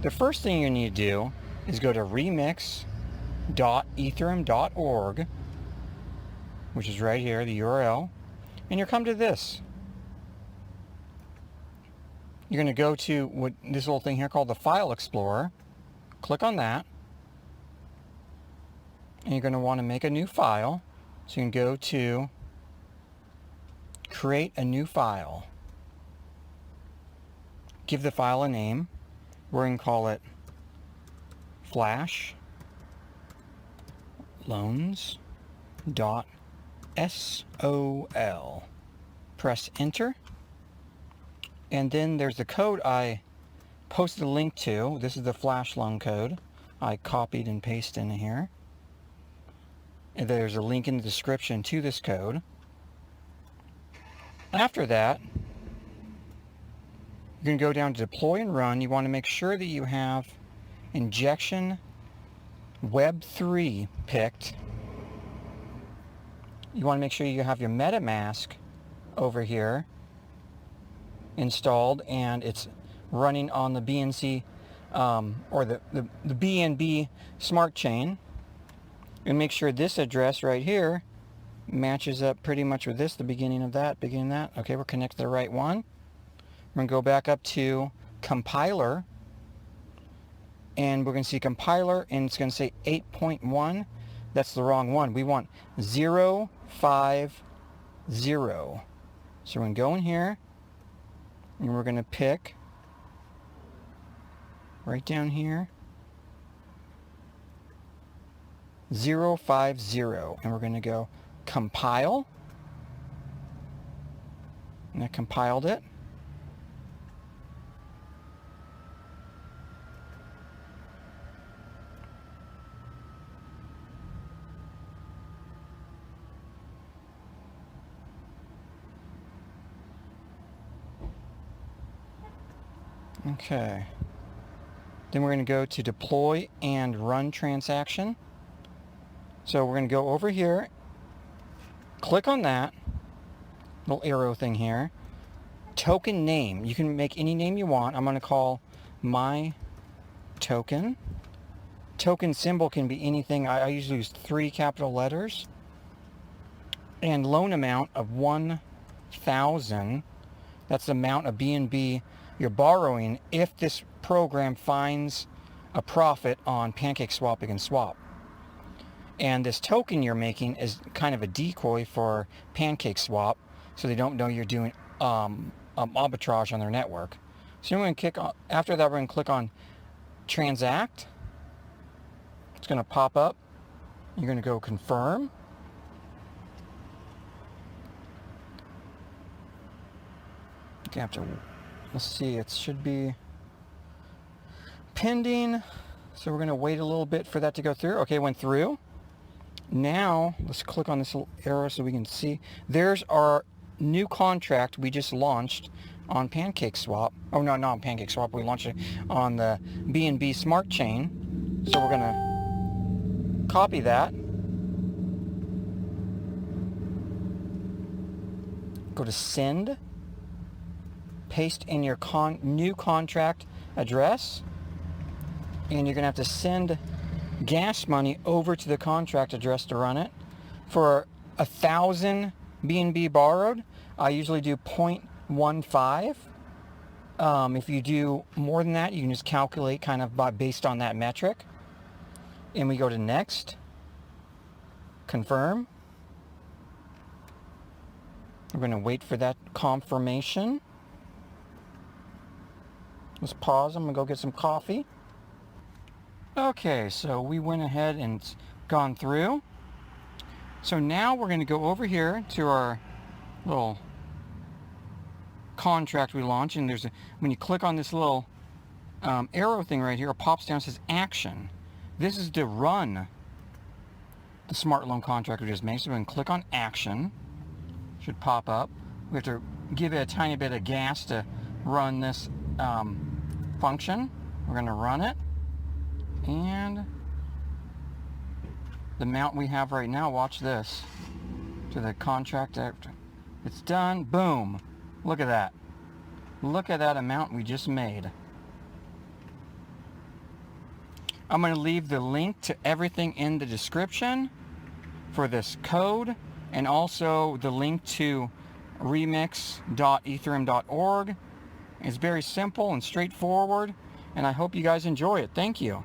the first thing you need to do is go to remix.ethereum.org, which is right here, the URL, and you'll come to this. You're going to go to this little thing here called the File Explorer. Click on that. And you're going to want to make a new file. So you can go to Create a New File. Give the file a name. We're going to call it flashloans.sol. Press Enter. And then there's the code I posted a link to. This is the flash loan code. I copied and pasted in here. And there's a link in the description to this code. After that, you're going to go down to Deploy and Run. You want to make sure that you have Injection Web 3 picked. You want to make sure you have your Metamask over here installed, and it's running on the BNC or the BNB smart chain. And make sure this address right here matches up pretty much with this, the beginning of that. Okay, we're connected to the right one. We're going to go back up to Compiler, and we're going to see Compiler, and it's going to say 8.1. That's the wrong one. We want 050. So we're going to go in here, and we're going to pick right down here 050, and we're going to go compile, and I compiled it. Okay. Then we're going to go to Deploy and Run Transaction. So we're going to go over here, click on that little arrow thing here. Token name. You can make any name you want. I'm going to call my token. Token symbol can be anything. I usually use 3 capital letters. And loan amount of 1,000. That's the amount of BNB you're borrowing if this program finds a profit on PancakeSwap, it can swap. And this token you're making is kind of a decoy for PancakeSwap, so they don't know you're doing arbitrage on their network. So we're going to click on, after that we're going to click on Transact. It's going to pop up. You're going to go Confirm. You have to, let's see, it should be pending. So we're going to wait a little bit for that to go through. Okay, it went through. Now, let's click on this little arrow so we can see. There's our new contract we just launched on PancakeSwap. Oh, no, not on PancakeSwap. We launched it on the BNB Smart Chain. So we're going to copy that. Go to Send. Paste in your new contract address. And you're going to have to send gas money over to the contract address to run it. For 1,000 BNB borrowed, I usually do 0.15. If you do more than that, you can just calculate kind of based on that metric. And we go to Next. Confirm. We're going to wait for that confirmation. Let's pause. I'm going to go get some coffee. Okay, so we went ahead and it's gone through. So now we're going to go over here to our little contract we launched, and there's when you click on this little arrow thing right here, it pops down and says Action. This is to run the smart loan contract we just made. So we're going to click on Action. Should pop up. We have to give it a tiny bit of gas to run this function. We're going to run it. And the amount we have right now, watch this, to the contract after it's done, boom, look at that amount we just made. I'm going to leave the link to everything in the description for this code, and also the link to remix.ethereum.org. It's very simple and straightforward, and I hope you guys enjoy it. Thank you.